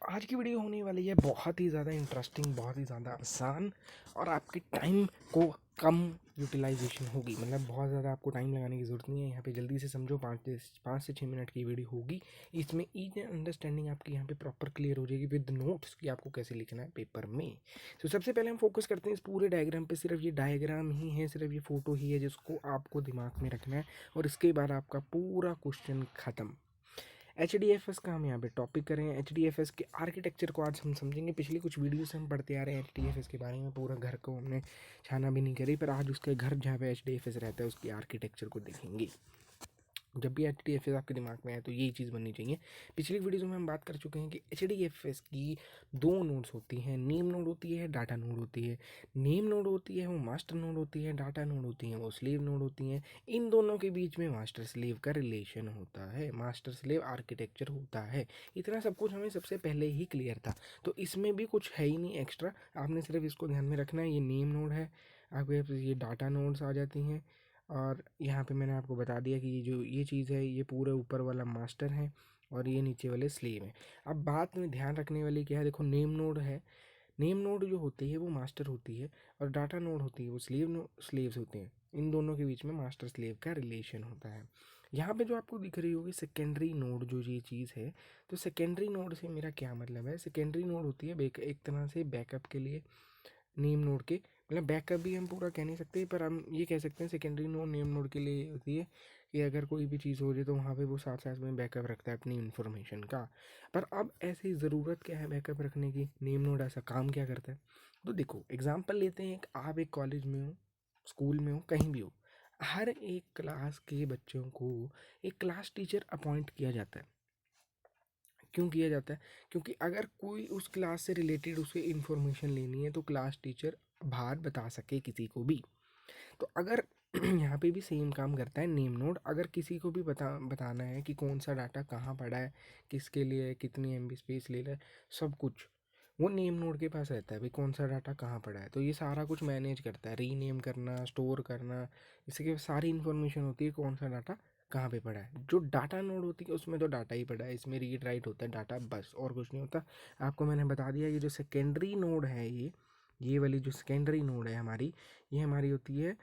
आज की वीडियो होने वाली है बहुत ही ज़्यादा इंटरेस्टिंग, बहुत ही ज़्यादा आसान और आपके टाइम को कम यूटिलाइजेशन होगी। मतलब बहुत ज़्यादा आपको टाइम लगाने की ज़रूरत नहीं है। यहाँ पे जल्दी से समझो, 5 से 6 मिनट की वीडियो होगी। इसमें ईच एंड अंडरस्टैंडिंग आपकी यहाँ पे प्रॉपर क्लियर हो जाएगी विद नोट्स कि आपको कैसे लिखना है पेपर में। तो सबसे पहले हम फोकस करते हैं इस पूरे डायग्राम पे। सिर्फ ये डायग्राम ही है, सिर्फ ये फ़ोटो ही है जिसको आपको दिमाग में रखना है और इसके बाद आपका पूरा क्वेश्चन ख़त्म। HDFS का हम यहाँ पे टॉपिक करें। HDFS के आर्किटेक्चर को आज हम समझेंगे। पिछली कुछ वीडियो से हम पढ़ते आ रहे हैं HDFS के बारे में, पूरा घर को हमने छाना भी नहीं करी, पर आज उसके घर जहाँ पे HDFS रहता है उसकी आर्किटेक्चर को देखेंगे। जब भी HDFS आपके दिमाग में आए तो यही चीज़ बननी चाहिए। पिछली वीडियो में हम बात कर चुके हैं कि HDFS की दो नोड्स होती हैं, नेम नोड होती है, डाटा नोड होती है। नेम नोड होती है वो मास्टर नोड होती है, डाटा नोड होती है वो स्लेव नोड होती हैं। इन दोनों के बीच में मास्टर स्लेव का रिलेशन होता है, मास्टर स्लेव आर्किटेक्चर होता है। इतना सब कुछ हमें सबसे पहले ही क्लियर था, तो इसमें भी कुछ है ही नहीं एक्स्ट्रा। आपने सिर्फ इसको ध्यान में रखना है। ये नेम नोड है, आपके ये डाटा नोड्स आ जाती हैं और यहाँ पे मैंने आपको बता दिया कि ये चीज़ है, ये पूरे ऊपर वाला मास्टर है और ये नीचे वाले स्लेव हैं। अब बात में ध्यान रखने वाली क्या है, देखो नेम नोड है, नेम नोड जो होती है वो मास्टर होती है और डाटा नोड होती है वो स्लेव्स होते हैं। इन दोनों के बीच में मास्टर स्लेव का रिलेशन होता है। यहाँ पे जो आपको दिख रही होगी सेकेंडरी नोड, जो ये चीज़ है, तो सेकेंडरी नोड से मेरा क्या मतलब है। सेकेंडरी नोड होती है एक तरह से बैकअप के लिए नेम नोड के, मतलब बैकअप भी हम पूरा कह नहीं सकते, पर हम ये कह सकते हैं सेकेंडरी नोड नेम नोड के लिए होती है कि अगर कोई भी चीज़ हो जाए तो वहाँ पे वो साथ साथ में बैकअप रखता है अपनी इन्फॉर्मेशन का। पर अब ऐसी ज़रूरत क्या है बैकअप रखने की, नेम नोड ऐसा काम क्या करता है। तो देखो एग्जांपल लेते हैं, आप एक कॉलेज में हो, स्कूल में हो, कहीं भी हो, हर एक क्लास के बच्चों को एक क्लास टीचर अपॉइंट किया जाता है। क्यों किया जाता है? क्योंकि अगर कोई उस क्लास से रिलेटेड उसे इन्फॉर्मेशन लेनी है तो क्लास टीचर बाहर बता सके किसी को भी। तो अगर यहाँ पे भी सेम काम करता है नेम नोड। अगर किसी को भी बताना है कि कौन सा डाटा कहाँ पड़ा है, किसके लिए है, कितनी MB स्पेस ले रहा है, सब कुछ वो नेम नोड के पास रहता है। भाई कौन सा डाटा कहाँ पड़ा है, तो ये सारा कुछ मैनेज करता है, रीनेम करना, स्टोर करना, इसके सारी इन्फॉर्मेशन होती है कौन सा डाटा कहाँ पे पड़ा है। जो डाटा नोड होती है उसमें तो डाटा ही पड़ा है, इसमें रीड राइट होता है डाटा, बस और कुछ नहीं होता। आपको मैंने बता दिया ये जो सेकेंडरी नोड है, ये वाली जो सेकेंडरी नोड है हमारी, ये हमारी होती है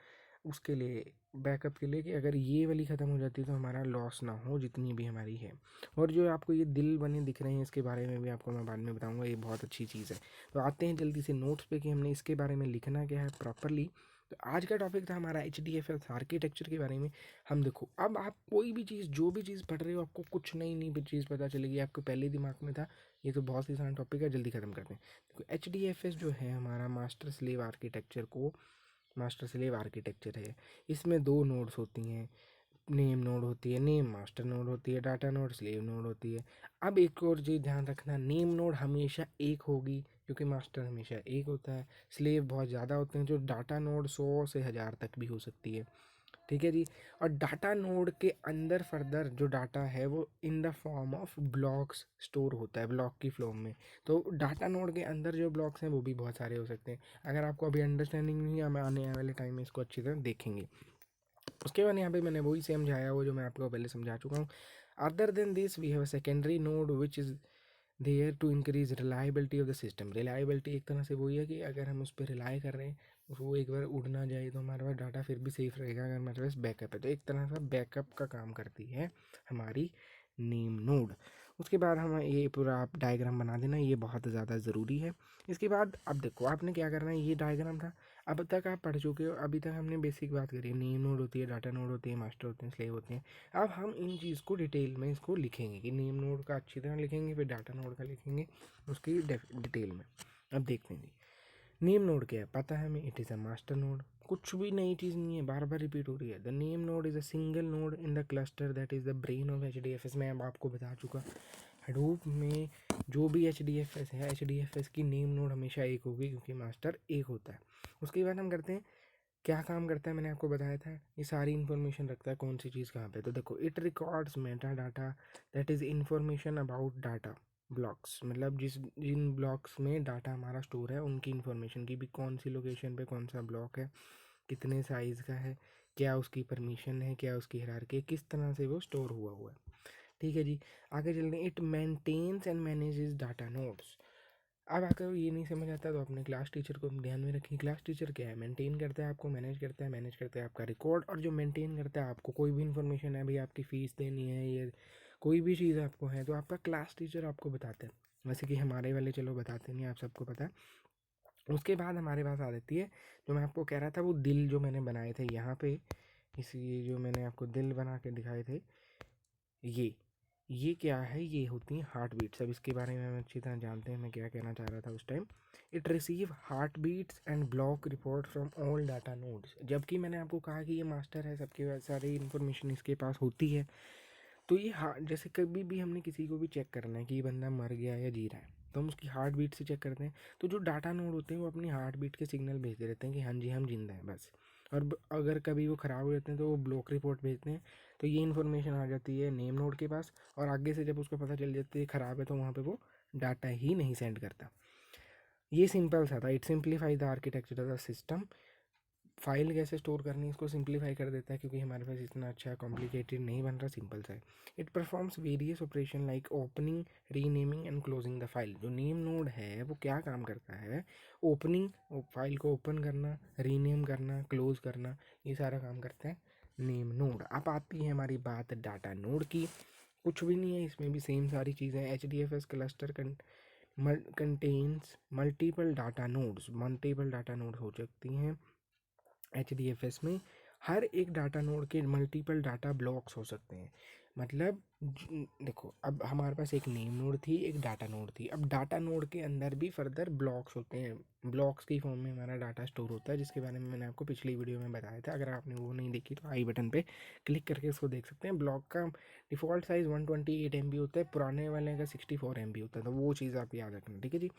उसके लिए, बैकअप के लिए, कि अगर ये वाली ख़त्म हो जाती है तो हमारा लॉस ना हो जितनी भी हमारी है। और जो आपको ये दिल बने दिख रहे हैं इसके बारे में भी आपको मैं बाद में बताऊंगा, ये बहुत अच्छी चीज़ है। तो आते हैं जल्दी से नोट्स पे कि हमने इसके बारे में लिखना क्या है प्रॉपरली। तो आज का टॉपिक था हमारा HDFS आर्किटेक्चर के बारे में। हम देखो, अब आप कोई भी चीज़, जो भी चीज़ पढ़ रहे हो, आपको कुछ नई नई चीज़ पता चलेगी, आपको पहले दिमाग में था। ये तो बहुत ही आसान टॉपिक है, जल्दी ख़त्म करते हैं। देखो HDFS जो है हमारा मास्टर स्लेव आर्किटेक्चर को, मास्टर स्लेव आर्किटेक्चर है। इसमें दो नोड्स होती हैं, नेम नोड होती है, नेम मास्टर नोड होती है, डाटा नोड स्लेव नोड होती है। अब एक और चीज़ ध्यान रखना, नेम नोड हमेशा एक होगी क्योंकि मास्टर हमेशा एक होता है। स्लेव बहुत ज़्यादा होते हैं, जो डाटा नोड 100 से 1000 तक भी हो सकती है, ठीक है जी। और डाटा नोड के अंदर फर्दर जो डाटा है वो in the form of blocks store होता है, ब्लॉक की फॉर्म में। तो डाटा नोड के अंदर जो ब्लॉक्स हैं वो भी बहुत सारे हो सकते हैं। अगर आपको अभी अंडरस्टैंडिंग नहीं है, हम आने वाले टाइम में इसको अच्छी तरह देखेंगे। उसके बाद यहाँ पे मैंने वही समझाया, वो जो मैं आपको पहले समझा चुका हूँ। Other than this we have a secondary node which is there to increase reliability of the system. Reliability एक तरह से वही है कि अगर हम उस पर रिलाई कर रहे हैं, वो एक बार उड़ ना जाए तो हमारे पास डाटा फिर भी सेफ रहेगा, अगर हमारे पास बैकअप है। तो एक तरह से बैकअप का काम करती है हमारी नेम नोड। उसके बाद हम ये पूरा आप डायग्राम बना देना, ये बहुत ज़्यादा ज़रूरी है। इसके बाद अब देखो आपने क्या करना है, ये डायग्राम था, अब तक आप पढ़ चुके हो। अभी तक हमने बेसिक बात करी है, नेम नोड होती है, डाटा नोड होती है, मास्टर होते हैं, स्लेव होते हैं। अब हम इन चीज़ को डिटेल में इसको लिखेंगे कि नेम नोड का अच्छी तरह लिखेंगे, फिर डाटा नोड का लिखेंगे उसकी डिटेल में। अब देखते हैं जी, नेम नोड क्या है, पता है हमें, it is a master node. कुछ भी नई चीज़ नहीं है, बार बार रिपीट हो रही है। The name node is a single node in the cluster that is the brain of HDFS। मैं अब आपको बता चुका, हडूप में जो भी HDFS है, HDFS की नेम नोड हमेशा एक होगी क्योंकि मास्टर एक होता है। उसके बाद हम करते हैं, क्या काम करता है मैंने आपको बताया था, ये सारी इन्फॉर्मेशन रखता है कौन सी चीज़ कहाँ पे। तो देखो, it records Meta data that is information about data blocks, मतलब जिन ब्लॉक्स में डाटा हमारा स्टोर है उनकी इन्फॉर्मेशन की भी, कौन सी लोकेशन पे कौन सा ब्लॉक है, कितने साइज़ का है, क्या उसकी परमिशन है, क्या उसकी हायरार्की है, किस तरह से वो स्टोर हुआ है। ठीक है जी। आगे चलते हैं, it maintains and manages data nodes. अब अगर ये नहीं समझ आता तो अपने क्लास टीचर को ध्यान में रखिए। क्लास टीचर क्या है, मेंटेन करता है आपको, मैनेज करता है आपका रिकॉर्ड, और जो मेंटेन करता है आपको कोई भी इन्फॉर्मेशन है, भाई आपकी फ़ीस देनी है, ये कोई भी चीज़ आपको है, तो आपका क्लास टीचर आपको बताता है। वैसे कि हमारे वाले चलो बताते नहीं, आप सबको पता है। उसके बाद हमारे पास आ जाती है, जो मैं आपको कह रहा था, वो दिल जो मैंने बनाए थे यहाँ पे, इसी जो मैंने आपको दिल बना के दिखाए थे, ये क्या है, ये होती हैं हार्ट बीट्स। अब इसके बारे में हम अच्छी तरह जानते हैं मैं क्या कहना चाह रहा था उस time. It receive heartbeats and block report from all data nodes. जबकि मैंने आपको कहा कि ये मास्टर है, सबके सारी इन्फॉर्मेशन इसके पास होती है। तो ये जैसे कभी भी हमने किसी को भी चेक करना है कि ये बंदा मर गया या जी रहा है, तो हम उसकी हार्ट बीट से चेक करते हैं। तो जो डाटा नोड होते हैं वो अपनी हार्ट बीट के सिग्नल भेजते रहते हैं कि हाँ जी हम जिंदा हैं बस। और अगर कभी वो ख़राब हो जाते हैं तो वो ब्लॉक रिपोर्ट भेजते हैं। तो ये इन्फॉर्मेशन आ जाती है नेम नोड के पास, और आगे से जब उसको पता चल जाती है ख़राब है तो वहाँ पे वो डाटा ही नहीं सेंड करता। ये सिंपल सा था। It simplify the architecture of the system. File कैसे स्टोर करनी है इसको सिंप्लीफाई कर देता है, क्योंकि हमारे पास इतना अच्छा कॉम्प्लिकेटेड नहीं बन रहा, सिंपल सा है। It performs various operation like opening, renaming and closing the file. जो नेम नोड है वो क्या काम करता है, ओपनिंग, फाइल को ओपन करना, रीनेम करना, क्लोज करना, ये सारा काम करता है नेम नोड। अब आती है हमारी बात डाटा नोड की। कुछ भी नहीं है, इसमें भी सेम सारी चीज़ें। H D F S cluster contains multiple data nodes. Multiple data nodes हो सकती हैं HDFS में। हर एक डाटा नोड के मल्टीपल डाटा ब्लॉक्स हो सकते हैं। मतलब देखो, अब हमारे पास एक नेम नोड थी, एक डाटा नोड थी। अब डाटा नोड के अंदर भी फर्दर ब्लॉक्स होते हैं। ब्लॉक्स की फॉर्म में हमारा डाटा स्टोर होता है, जिसके बारे में मैंने आपको पिछली वीडियो में बताया था। अगर आपने वो नहीं देखी तो आई बटन पे क्लिक करके उसको देख सकते हैं। ब्लॉक का डिफ़ॉल्ट साइज़ 128 MB होता है, पुराने वाले का 64 MB होता है। तो वो चीज़ आप याद रखना, ठीक है जी।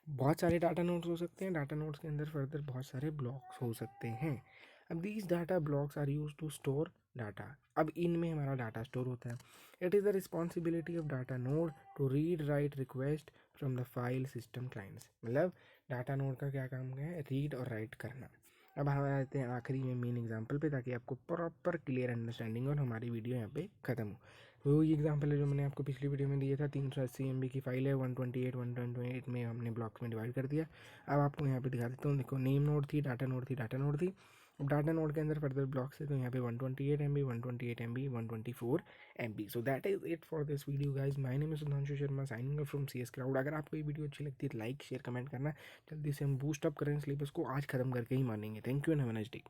बहुत सारे डाटा नोड्स हो सकते हैं, डाटा नोड्स के अंदर फर्दर बहुत सारे ब्लॉक्स हो सकते हैं। अब these data blocks are use to store data. अब इनमें हमारा डाटा स्टोर होता है। It is the responsibility of data node to read write request from the file system clients. मतलब डाटा नोड का क्या काम है, रीड और राइट करना। अब हम आते हैं आखिरी में मेन एग्जांपल पे, ताकि आपको प्रॉपर क्लियर अंडरस्टैंडिंग और हमारी वीडियो यहाँ पे ख़त्म हो। तो वही एग्जांपल है जो मैंने आपको पिछली वीडियो में दिया था। 380 MB की फाइल है, 128 में हमने ब्लॉक्स में डिवाइड कर दिया। अब आपको यहाँ पे दिखा देता हूँ। देखो, नेम नोड थी, डाटा नोड थी, डाटा नोड थी। अब डाटा नोड के अंदर फर्दर ब्लॉक्स है, तो यहाँ पे 128 MB, 128 MB, 124 MB। So that is it for this video guys. My name is Sudhanshu Sharma, signing off from CS crowd. अगर आपको ये वीडियो अच्छी लगती है लाइक शेयर कमेंट करना। जल्दी से हम बूस्ट अप करें सिलेबस को, आज खत्म करके ही मानेंगे। Thank you and have a nice day.